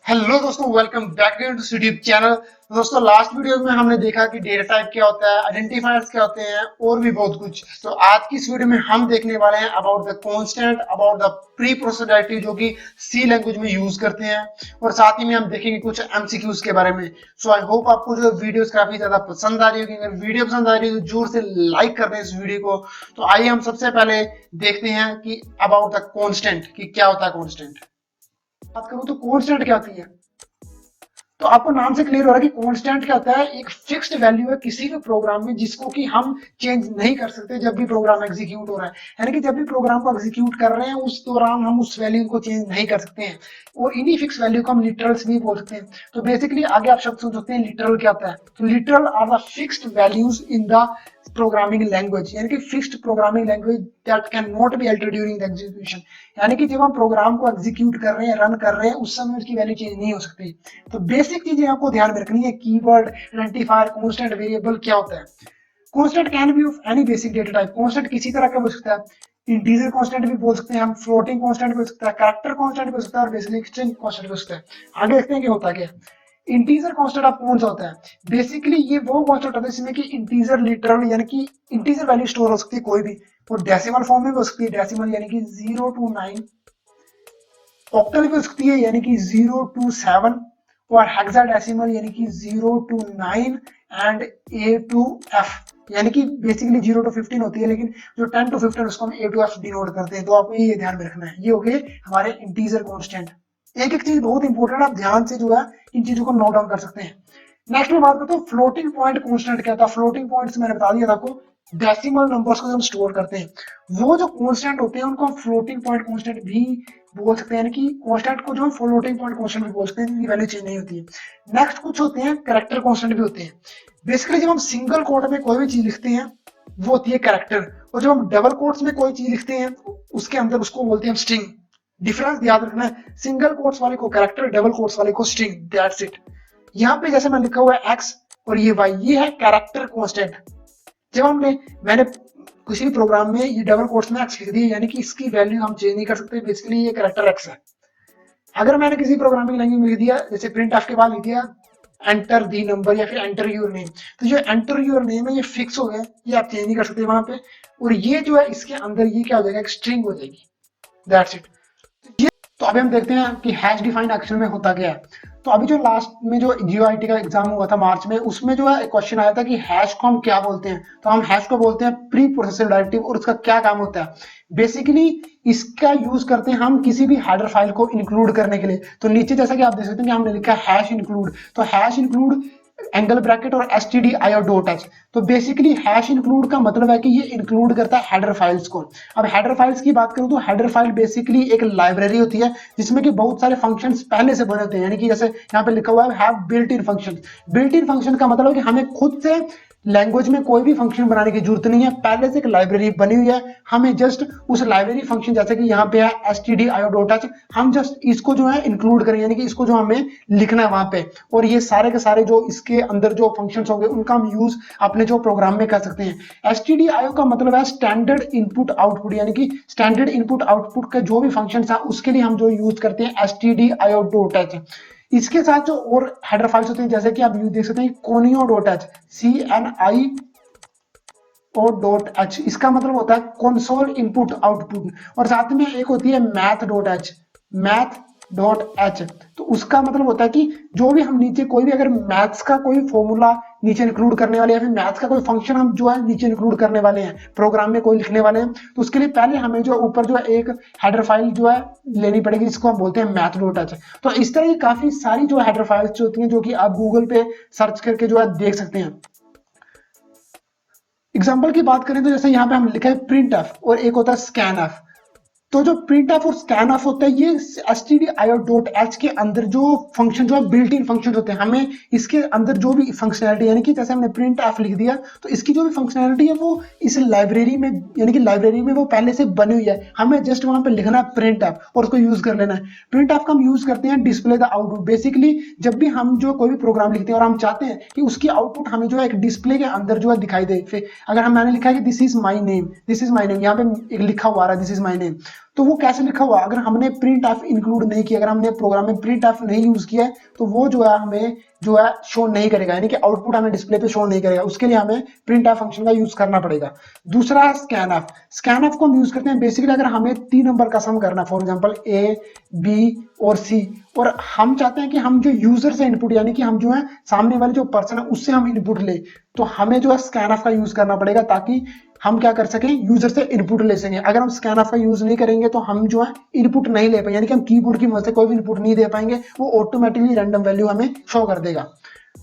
Hello दोस्तों, welcome back to YouTube channel. दोस्तों, last video में हमने देखा कि डेटा टाइप क्या होता है, आइडेंटिफायर्स क्या होते हैं और भी बहुत कुछ। तो आज की इस वीडियो में हम देखने वाले हैं about the constant, about the pre processed directory जो कि सी लैंग्वेज में यूज करते हैं, और साथ ही में हम देखेंगे कुछ एमसीक्यूज के बारे में। सो आई होप आपको जो वीडियोस काफी ज्यादा पसंद आ रही होगी। अगर वीडियो पसंद आ रही है तो जोर से लाइक कर दें इस वीडियो को। तो आइए हम सबसे पहले देखते हैं कि अबाउट द कांस्टेंट कि क्या होता है कांस्टेंट। बात करूं तो कांस्टेंट क्या होती है, तो आपको नाम से क्लियर हो रहा है कि कांस्टेंट क्या होता है। एक फिक्स्ड वैल्यू है किसी भी प्रोग्राम में जिसको कि हम चेंज नहीं कर सकते जब भी प्रोग्राम एग्जीक्यूट हो रहा है। यानी कि जब भी प्रोग्राम को एग्जीक्यूट कर रहे हैं उस दौरान हम उस वैल्यू को चेंज नहीं कर सकते हैं, और इन्हीं फिक्स वैल्यू को हम लिटरल्स भी बोल सकते हैं। तो बेसिकली आगे आप शब्द सुन सकते हैं लिटरल क्या होता है। तो literal are the fixed values in the programming language, यानी कि fixed programming language that can not be altered during the execution. यानी कि जब हम प्रोग्राम को एग्जीक्यूट कर रहे हैं, रन कर रहे हैं, उस समय उसकी वैल्यू चेंज नहीं हो सकती। तो बेसिक चीजें आपको ध्यान में रखनी है। कीवर्ड, आइडेंटिफायर, कांस्टेंट, वेरिएबल क्या होता है। Constant can be of any basic data type. Constant किसी तरह का हो सकता है। इंटीजर कांस्टेंट भी बोल सकते हैं हम, फ्लोटिंग कांस्टेंट भी हो सकता है, कैरेक्टर कांस्टेंट भी हो सकता है, और बेसिकली स्ट्रिंग कांस्टेंट भी हो सकता है। आगे देखते हैं कि होता क्या है। इंटीजर कांस्टेंट आप कौन सा होता है। बेसिकली ये वो कांस्टेंट होता है जिसमें कि इंटीजर लिटरल यानी कि इंटीजर वैल्यू स्टोर हो सकती है कोई भी, और डेसिमल फॉर्म में भी हो सकती है। डेसिमल यानी कि 0 to 9, ऑक्टल भी हो सकती है यानी कि 0 to 7, और हेक्साडेसिमल यानी कि 0 to 9 and A to F, यानी कि बेसिकली 0 to 15 होती है, लेकिन जो 10 to 15 उसको हम A to F डिनोट करते हैं। तो आपको ये ध्यान में रखना है। ये हो गए हमारे इंटीजर कांस्टेंट। एक एक चीज बहुत इंपॉर्टेंट, आप ध्यान से जो है इन चीजों को नोट डाउन कर सकते हैं। नेक्स्ट में बात करते हैं फ्लोटिंग पॉइंट कांस्टेंट क्या था। फ्लोटिंग पॉइंट्स मैंने बता दिया था आपको, डेसिमल नंबर्स को हम स्टोर करते हैं। वो जो कांस्टेंट होते हैं उनको हम फ्लोटिंग पॉइंट कांस्टेंट भी बोल सकते हैं, यानी कि कांस्टेंट को जो हम फ्लोटिंग पॉइंट कांस्टेंट भी बोल सकते हैं, इनकी वैल्यू चेंज नहीं होती है। नेक्स्ट कुछ होते हैं कैरेक्टर कांस्टेंट भी होते हैं। बेसिकली जब हम सिंगल कोट में कोई भी चीज लिखते हैं वो होती है कैरेक्टर, और जब हम डबल कोट्स में कोई चीज लिखते हैं उसके अंदर उसको बोलते हैं हम स्ट्रिंग। डिफरेंस याद रखना है, सिंगल कोट्स वाले को कैरेक्टर, डबल कोट्स वाले को स्ट्रिंग, दैट्स इट। यहाँ पे जैसे मैं लिखा हुआ है एक्स और ये वाई, ये है कैरेक्टर कांस्टेंट। जब मैंने किसी भी प्रोग्राम में ये डबल कोट्स में एक्स लिख दिया, यानी कि इसकी वैल्यू हम चेंज नहीं कर सकते। बेसिकली ये कैरेक्टर एक्स है। अगर मैंने किसी प्रोग्रामिंग लैंग्वेज में लिख दिया, जैसे प्रिंट एफ के बाद लिख दिया एंटर दी नंबर या फिर एंटर योर नेम, तो जो एंटर योर नेम है ये फिक्स हो गया, ये आप चेंज नहीं कर सकते वहां पे। और ये जो है इसके अंदर ये क्या हो जाएगा, एक स्ट्रिंग हो जाएगी, दैट्स इट। तो अभी हम देखते हैं कि हैश डिफाइंड एक्चुअल में होता क्या है। तो अभी जो लास्ट में जो जीओआईटी का एग्जाम हुआ था मार्च में, उसमें जो है क्वेश्चन आया था कि हैश को हम क्या बोलते हैं। तो हम हैश को बोलते हैं प्री प्रोसेसर डायरेक्टिव, और उसका क्या काम होता है। बेसिकली इसका यूज करते हैं हम किसी भी हेडर फाइल को इंक्लूड करने के लिए। तो नीचे जैसा कि आप देख सकते हैं कि हमने लिखा है हैश इंक्लूड, तो हैश इंक्लूड एंगल ब्रैकेट और stdio.h। तो बेसिकली हैश इंक्लूड का मतलब है कि ये इंक्लूड करता है हेडर फाइल्स को। अब हेडर फाइल्स की बात करूं तो हेडर फाइल बेसिकली एक लाइब्रेरी होती है जिसमें कि बहुत सारे फंक्शंस पहले से बने होते हैं। यानी कि जैसे यहाँ पे लिखा हुआ है have built in function. Built in function का मतलब है कि हमें खुद से लैंग्वेज में कोई भी फंक्शन बनाने की जरूरत नहीं है, पहले से एक लाइब्रेरी बनी हुई है। हमें जस्ट उस लाइब्रेरी फंक्शन जैसे कि यहाँ पे है stdio.h, हम जस्ट इसको जो है इंक्लूड करें, यानी कि इसको जो हमें लिखना है वहां पे, और ये सारे के सारे जो इसके अंदर जो फंक्शंस होंगे उनका हम यूज अपने जो प्रोग्राम में कर सकते हैं। stdio का मतलब है स्टैंडर्ड इनपुट आउटपुट, यानी कि स्टैंडर्ड इनपुट आउटपुट के जो भी फंक्शन है उसके लिए हम जो यूज करते हैं stdio.h। इसके साथ जो और हेडर फाइल्स होते हैं जैसे कि आप देख सकते हैं conio.h, CNIO.h, इसका मतलब होता है कंसोल इनपुट आउटपुट। और साथ में एक होती है math.h, math.h, तो उसका मतलब होता है कि जो भी हम नीचे कोई भी अगर मैथ्स का कोई फॉर्मूला नीचे इंक्लूड करने वाले हैं, या फिर मैथ्स का कोई फंक्शन हम जो है नीचे इंक्लूड करने वाले हैं, प्रोग्राम में कोई लिखने वाले हैं, तो उसके लिए पहले हमें जो ऊपर जो है एक हेडर फाइल जो है लेनी पड़ेगी, जिसको हम बोलते हैं math.h। तो इस तरह की काफी सारी जो हेडर फाइल्स जो होती हैं जो कि आप गूगल पे सर्च करके जो है देख सकते हैं। एग्जाम्पल की बात करें तो जैसे यहाँ पे हम लिखा है प्रिंट एफ और एक होता है स्कैन एफ। तो जो प्रिंट एफ और स्कैन एफ होता है ये stdio.h के अंदर जो फंक्शन जो है बिल्ट इन फंक्शन होते हैं, हमें इसके अंदर जो भी फंक्शनैलिटी, यानी कि जैसे हमने प्रिंट एफ लिख दिया तो इसकी जो भी फंक्शनैलिटी है वो इस लाइब्रेरी में, यानी कि लाइब्रेरी में वो पहले से बनी हुई है, हमें जस्ट वहां पे लिखना है प्रिंट एफ और उसको यूज कर लेना है। प्रिंट एफ का हम यूज करते हैं डिस्प्ले द आउटपुट। बेसिकली जब भी हम जो कोई भी प्रोग्राम लिखते हैं और हम चाहते हैं कि उसकी आउटपुट हमें जो है एक डिस्प्ले के अंदर जो है दिखाई दे, फिर अगर मैंने लिखा है कि this is my name, this is my name, यहाँ पे एक लिखा हुआ रहा है दिस इज माई नेम, तो वो कैसे लिखा हुआ, अगर हमने प्रिंट एफ इंक्लूड नहीं किया, अगर हमने प्रोग्राम में प्रिंट एफ नहीं यूज किया है तो वो जो है हमें जो है शो नहीं करेगा, यानी कि आउटपुट हमें डिस्प्ले पे शो नहीं करेगा। उसके लिए हमें प्रिंट एफ फंक्शन का यूज करना पड़ेगा। दूसरा है स्कैन एफ। स्कैन एफ को हम यूज करते हैं बेसिकली अगर हमें 3 नंबर का सम करना है, फॉर एग्जांपल ए, बी और सी, और हम चाहते हैं कि हम जो यूजर से इनपुट, यानी कि हम जो है सामने वाले जो पर्सन है उससे हम इनपुट ले, तो हमें जो है स्कैन एफ का यूज करना पड़ेगा ताकि हम क्या कर सकें, यूजर से इनपुट ले सकें। अगर हम स्कैन एफ का यूज नहीं करेंगे तो हम जो है इनपुट नहीं ले पाएंगे, यानी कि हम कीबोर्ड की मदद से कोई भी इनपुट नहीं दे पाएंगे, वो ऑटोमेटिकली रैंडम वैल्यू हमें शो कर देगा।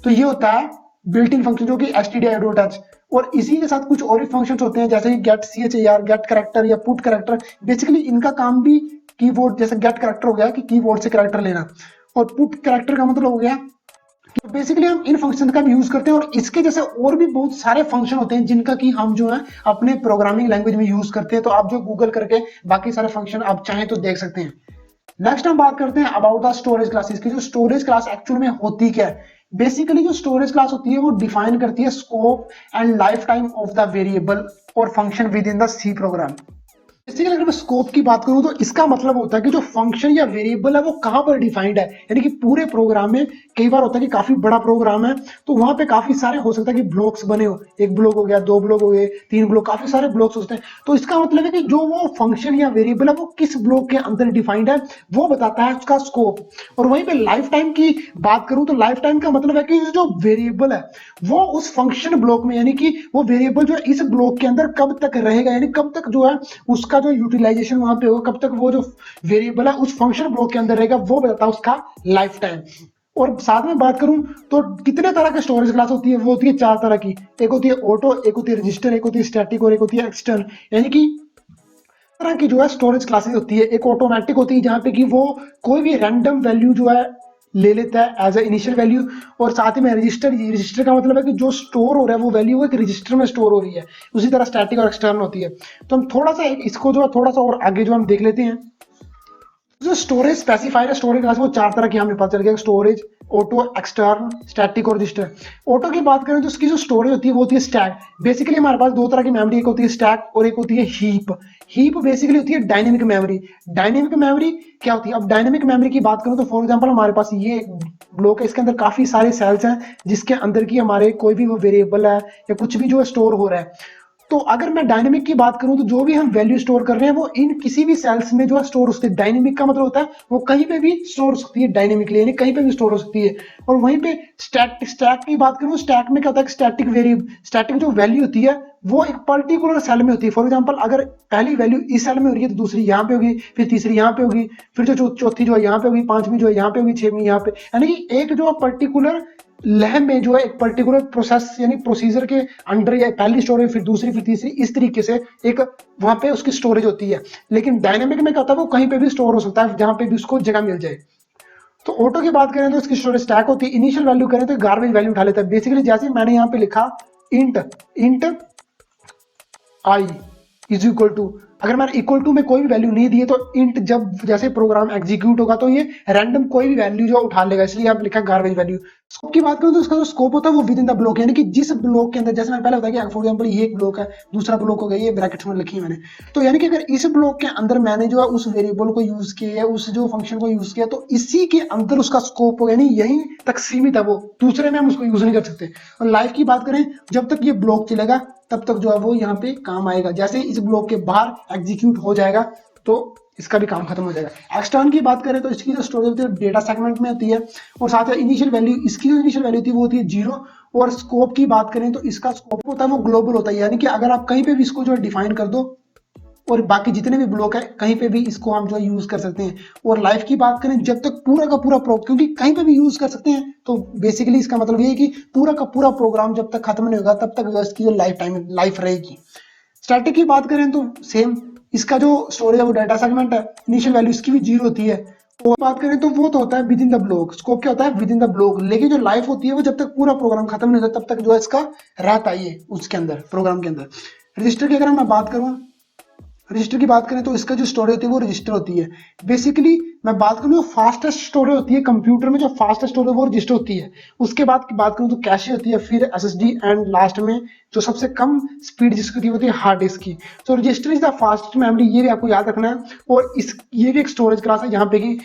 तो ये होता है बिल्ट इन फंक्शन जो कि stdio.h। और इसी के साथ कुछ और भी फंक्शंस होते हैं जैसे कि गेट char, गेट कैरेक्टर या पुट कैरेक्टर। बेसिकली इनका काम भी कीबोर्ड, जैसे गेट कैरेक्टर हो गया कि कीबोर्ड से कैरेक्टर लेना, और पुट कैरेक्टर का मतलब हो गया तो बेसिकली हम इन फंक्शन का भी यूज करते हैं। और इसके जैसे और भी बहुत सारे फंक्शन होते हैं जिनका कि हम जो है अपने प्रोग्रामिंग लैंग्वेज में यूज करते हैं। तो आप जो गूगल करके बाकी सारे फंक्शन आप चाहें तो देख सकते हैं। नेक्स्ट हम बात करते हैं अबाउट द स्टोरेज क्लासेस की। जो स्टोरेज क्लास एक्चुअल में होती क्या है, बेसिकली जो स्टोरेज क्लास होती है वो डिफाइन करती है scope and life time of the variable और function within the C program. Basically अगर मैं स्कोप की बात करूं तो इसका मतलब होता है कि जो फंक्शन या वेरिएबल है वो कहां पर डिफाइंड है, यानी कि पूरे प्रोग्राम में। कई बार होता है कि काफी बड़ा प्रोग्राम है तो वहां पे काफी सारे हो सकता है कि ब्लॉक्स बने हो, एक ब्लॉक हो गया, 2 ब्लॉक हो गए, 3 ब्लॉक, काफी सारे ब्लॉक्स होते हैं। तो इसका मतलब है कि जो वो फंक्शन या वेरिएबल है वो किस ब्लॉक के अंदर डिफाइंड है वो बताता है उसका स्कोप। और वहीं पे लाइफ टाइम की बात करूं तो लाइफ टाइम का मतलब है कि जो वेरिएबल है वो उस फंक्शन ब्लॉक में, यानी कि वो वेरिएबल जो इस ब्लॉक के अंदर कब तक रहेगा, यानी कब तक जो है उसका जो यूटिलाइजेशन वहां पे होगा, कब तक वो जो वेरिएबल है उस फंक्शन ब्लॉक के अंदर रहेगा, वो बताता है उसका लाइफ टाइम। और साथ में बात करूं तो कितने तरह की स्टोरेज क्लास होती है, वो होती है 4 तरह की। एक होती है ऑटो, एक होती है रजिस्टर, एक होती है स्टैटिक और एक होती है एक्सटर्नल। यानी कि तरह की जो है स्टोरेज क्लासेस होती है। एक ऑटोमेटिक होती है जहां पे कि वो कोई भी रैंडम वैल्यू जो है ले लेता है एज ए इनिशियल वैल्यू। और साथ ही में रजिस्टर, रजिस्टर का मतलब है कि जो स्टोर हो रहा है वो वैल्यू एक रजिस्टर में स्टोर हो रही है। उसी तरह स्टैटिक और एक्सटर्नल होती है। तो हम थोड़ा सा इसको जो है थोड़ा सा और आगे जो हम देख लेते हैं। जो स्टोरेज स्पेसिफायर है स्टोरेज क्लास वो 4 तरह की हमें पता चल गया, स्टोरेज, ऑटो, एक्सटर्न, स्टैटिक और रजिस्टर। ऑटो की बात करें तो उसकी जो स्टोरेज होती है वो होती है स्टैक। बेसिकली हमारे पास 2 तरह की मेमोरी, एक होती है स्टैक और एक होती है हीप। हीप बेसिकली होती है डायनेमिक मेमोरी। डायनेमिक मेमोरी क्या होती है, अब डायनेमिक मेमोरी की बात करूं तो फॉर एग्जांपल हमारे पास ये ब्लॉक है, इसके अंदर काफी सारे सेल्स हैं जिसके अंदर की हमारे कोई भी वो वेरिएबल है या कुछ भी जो है स्टोर हो रहा है। तो अगर मैं डायनेमिक की बात करूं तो जो भी हम वैल्यू स्टोर कर रहे हैं वो इन किसी भी सेल्स में जो है स्टोर हो सकती है। डायनेमिक का मतलब होता है वो कहीं पे भी स्टोर हो सकती है, डायनेमिकली यानी कहीं पे भी स्टोर हो सकती है। और वहीं पे स्टैक की बात करूं, स्टैक में क्या होता है, स्टैटिक वेरिएबल, स्टैटिक जो वैल्यू होती है वो एक पर्टिकुलर सेल में होती है। फॉर एग्जांपल अगर पहली वैल्यू इस सेल में हो रही है तो दूसरी यहाँ पे होगी, फिर तीसरी यहाँ पे होगी, फिर जो चौथी जो है यहाँ पे होगी, पांचवी जो है यहाँ पे होगी, छठवीं यहाँ पे, यानी कि एक जो पर्टिकुलर लहर में जो है एक पर्टिकुलर प्रोसेस यानी प्रोसीजर के अंडर या पहली स्टोरेज फिर दूसरी फिर तीसरी, इस तरीके से एक वहां पे उसकी स्टोरेज होती है। लेकिन डायनेमिक में क्या होता है वो कहीं पे भी स्टोर हो सकता है जहां पे भी उसको जगह मिल जाए। तो ऑटो की बात करें तो इसकी स्टोरेज स्टैक होती है। इनिशियल वैल्यू करें तो गार्बेज वैल्यू उठा लेता है। बेसिकली जैसे मैंने यहाँ पे लिखा int int I is equal to, अगर मैंने इक्वल टू में कोई भी वैल्यू नहीं दी है तो इंट जब जैसे प्रोग्राम एग्जीक्यूट होगा तो ये रैंडम कोई भी वैल्यू जो उठा लेगा, इसलिए आप लिखा गार्बेज वैल्यू। स्कोप की बात करूं तो उसका जो स्कोप होता है वो विद इन द ब्लॉक, यानी कि जिस ब्लॉक के अंदर, जैसे मैंने पहले बताया कि फॉर एग्जांपल ये एक ब्लॉक है, दूसरा ब्लॉक हो गया, ये ब्रैकेट्स में लिखी है मैंने। तो यानी कि अगर इस ब्लॉक के अंदर मैंने जो है उस वेरिएबल को यूज किया है, उस जो फंक्शन को यूज किया, तो इसी के अंदर उसका स्कोप हो, यानी यही तक सीमित है, वो दूसरे में हम उसको यूज नहीं कर सकते। और लाइफ की बात करें, जब तक ये ब्लॉक चलेगा तब तक जो है वो यहाँ पे काम आएगा। जैसे इस ब्लॉक के बाहर एग्जीक्यूट हो जाएगा तो इसका भी काम खत्म हो जाएगा। एक्सटर्न की बात करें तो इसकी जो स्टोरेज होती है डेटा सेगमेंट में होती है। और साथ ही इनिशियल वैल्यू, इसकी जो इनिशियल वैल्यू होती है वो होती है 0। और स्कोप की बात करें तो इसका स्कोप होता है वो ग्लोबल होता है, यानी कि अगर आप कहीं पे भी इसको जो है डिफाइन कर दो और बाकी जितने भी ब्लॉक है कहीं पे भी इसको हम जो है यूज कर सकते हैं। और लाइफ की बात करें, जब तक पूरा का पूरा क्योंकि कहीं पे भी यूज कर सकते हैं, तो बेसिकली इसका मतलब ये है कि पूरा का पूरा प्रोग्राम जब तक खत्म नहीं होगा तब तक इसकी जो लाइफ रहेगी। स्टैटिक की बात करें तो सेम, इसका जो स्टोरेज है वो डाटा सेगमेंट है, इनिशियल वैल्यू इसकी भी 0 होती है। और बात करें तो वो तो होता है with in the block, scope क्या होता है विद इन द ब्लॉक। लेकिन जो लाइफ होती है वो जब तक पूरा प्रोग्राम खत्म नहीं होता तब तक जो है इसका रहता है ये उसके अंदर, प्रोग्राम के अंदर। रजिस्टर की अगर मैं बात करूं रजिस्टर की बात करें तो इसका जो स्टोरेज होती है वो रजिस्टर होती है। बेसिकली मैं बात करूँ फास्टेस्ट स्टोरेज होती है कंप्यूटर में, जो फास्टेस्ट स्टोरेज वो रजिस्टर होती है। उसके बाद की बात करूँ तो कैशे होती है, फिर एसएसडी, एंड लास्ट में जो सबसे कम स्पीड जिसकी होती है हार्ड डिस्क की। तो register is the fastest memory, ये भी आपको याद रखना है। और इस ये भी एक स्टोरेज क्लास है जहाँ पे की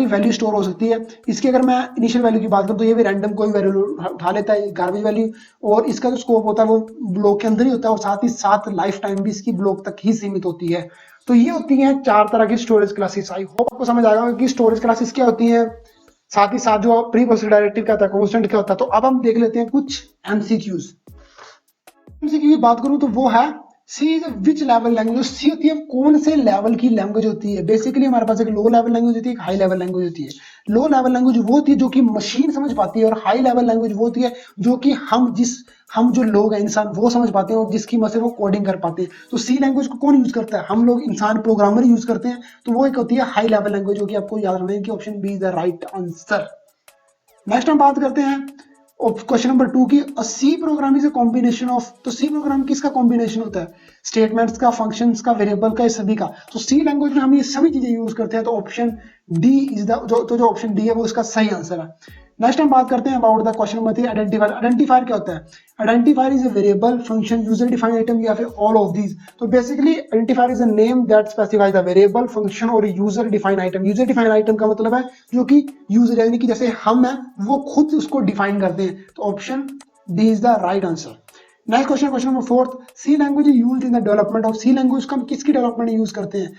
वैल्यू स्टोर हो सकती है। इसकी अगर मैं इनिशियल वैल्यू की बात करूँ तो ये भी रैंडम कोई वैल्यू उठा लेता है, गार्बेज वैल्यू। और इसका जो स्कोप होता है वो ब्लॉक के अंदर ही होता है, और साथ ही साथ लाइफ टाइम भी इसकी ब्लॉक तक ही सीमित होती है। तो ये होती हैं 4 तरह की स्टोरेज क्लासेस। आई होप आपको समझ आएगा कि स्टोरेज क्लासेस क्या होती हैं, साथ ही साथ जो प्री प्रोसेस डायरेक्टिव क्या होता है, कॉन्स्टेंट क्या होता है। तो अब हम देख लेते हैं कुछ एमसीक्यूज। एमसीक्यू की बात करूं तो वो है सी इज विच लेवल लैंग्वेज। सी होती है कौन से लेवल की लैंग्वेज होती है। बेसिकली हमारे पास एक लो लेवल लैंग्वेज होती है, एक हाई लेवल लैंग्वेज होती है। लो लेवल लैंग्वेज वो होती है जो कि मशीन समझ पाती है, और हाई लेवल लैंग्वेज वो होती है जो कि हम जो लोग हैं इंसान वो समझ पाते हैं, और जिसकी मदद से वो कोडिंग कर पाते हैं। तो सी लैंग्वेज को कौन यूज करता है, हम लोग इंसान प्रोग्रामर यूज करते हैं। तो वो एक होती है हाई लेवल लैंग्वेज, जो कि आपको याद रखना है कि option B is the right answer. Next हम बात करते हैं क्वेश्चन नंबर 2 की। C program is a combination of. तो सी प्रोग्राम किसका कॉम्बिनेशन होता है, स्टेटमेंट्स का, फंक्शंस का, वेरिएबल का, सभी का। तो सी लैंग्वेज में हम ये सभी चीजें यूज करते हैं। तो ऑप्शन डी इज द जो ऑप्शन डी है वो इसका सही आंसर है। नेक्स्ट हम बात करते हैं about the question number 3, identifier. Identifier क्या होता है, identifier is a variable, function, user defined item, या फिर ऑल ऑफ दीज। तो basically identifier is a name that specifies the variable, function और user defined item. User defined item का मतलब है जो कि यूजर यानी कि जैसे हम हैं वो खुद उसको डिफाइन करते हैं। तो option D is the right answer. Next question, question number 4, C language used in the development of. C language को हम किसकी डेवलपमेंट यूज करते हैं,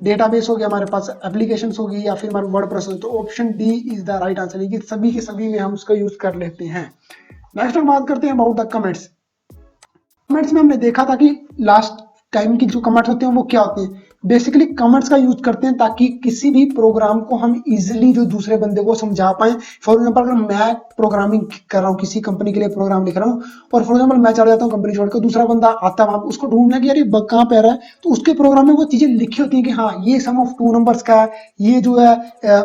डेटाबेस हो गया हमारे पास, एप्लीकेशंस होगी, या फिर हमारे वर्ड प्रोसेस। तो option D is the right answer, कि सभी के सभी में हम उसका यूज कर लेते हैं। नेक्स्ट हम बात करते हैं अबाउट द कमेंट्स। कमेंट्स में हमने देखा था कि लास्ट टाइम की जो कमेंट्स होते हैं वो क्या होते हैं। बेसिकली कमेंट्स का यूज करते हैं ताकि किसी भी प्रोग्राम को हम इजीली जो दूसरे बंदे को समझा पाए। फॉर एग्जांपल अगर मैं प्रोग्रामिंग कर रहा हूँ, किसी कंपनी के लिए प्रोग्राम लिख रहा हूँ, और फॉर एग्जांपल मैं चला जाता हूँ कंपनी छोड़कर, दूसरा बंदा आता है, उसको ढूंढना कि यार ये बग कहाँ पे आ रहा है। तो उसके प्रोग्राम में वो चीजें लिखी होती है कि हाँ ये सम ऑफ 2 नंबर्स का है, ये जो है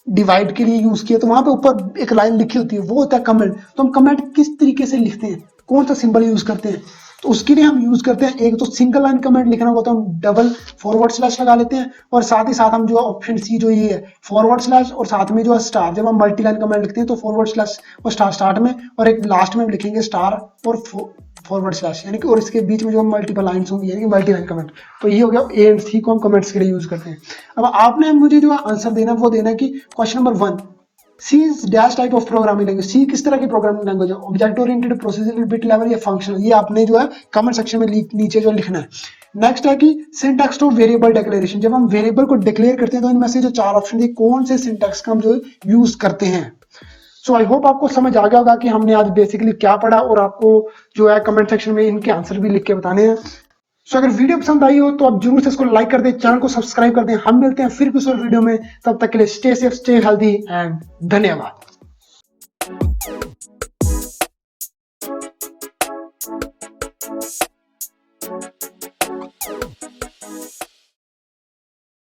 डिवाइड के लिए यूज किया। तो वहां पे ऊपर एक लाइन लिखी होती है, वो होता है कमेंट। तो हम कमेंट किस तरीके से लिखते हैं, कौन सा सिंबल यूज करते हैं, तो उसके लिए हम यूज करते हैं, एक तो सिंगल लाइन कमेंट लिखना होगा तो हम डबल फॉरवर्ड स्लैश लगा लेते हैं, और साथ ही साथ हम जो ऑप्शन सी जो ये है फॉरवर्ड स्लैश, और साथ में जो है स्टार। जब हम मल्टी लाइन कमेंट लिखते हैं तो फॉरवर्ड स्लैश और स्टार स्टार्ट में, और एक लास्ट में हम लिखेंगे स्टार और फॉरवर्ड स्लैश, यानी कि और इसके बीच में जो मल्टीपल लाइंस होंगी यानी कि मल्टी लाइन कमेंट। तो ये हो गया ए एंड सी को हम कमेंट्स के लिए यूज करते हैं। अब आपने मुझे जो आंसर देना वो देना है कि question number 1, C is dash type of programming language. C किस तरह की प्रोग्रामिंग लैंग्वेज है, object oriented, procedural, bit level, या फंक्शनल। ये आपने जो है कमेंट सेक्शन में नीचे जो लिखना है। नेक्स्ट है कि सिंटैक्स टू वेरिएबल डिक्लेरेशन। जब हम वेरिएबल को डिक्लेयर करते हैं तो इनमें से जो 4 ऑप्शन थे कौन से सिंटैक्स का हम जो यूज करते हैं। सो आई होप आपको समझ आ गया होगा कि हमने आज बेसिकली क्या पढ़ा, और आपको जो है कमेंट सेक्शन में इनके आंसर भी लिख के बताने हैं। सो अगर वीडियो पसंद आई हो तो आप जरूर से इसको लाइक कर दें, चैनल को सब्सक्राइब कर दें। हम मिलते हैं फिर किसी और वीडियो में, तब तक के लिए stay safe, stay healthy and धन्यवाद।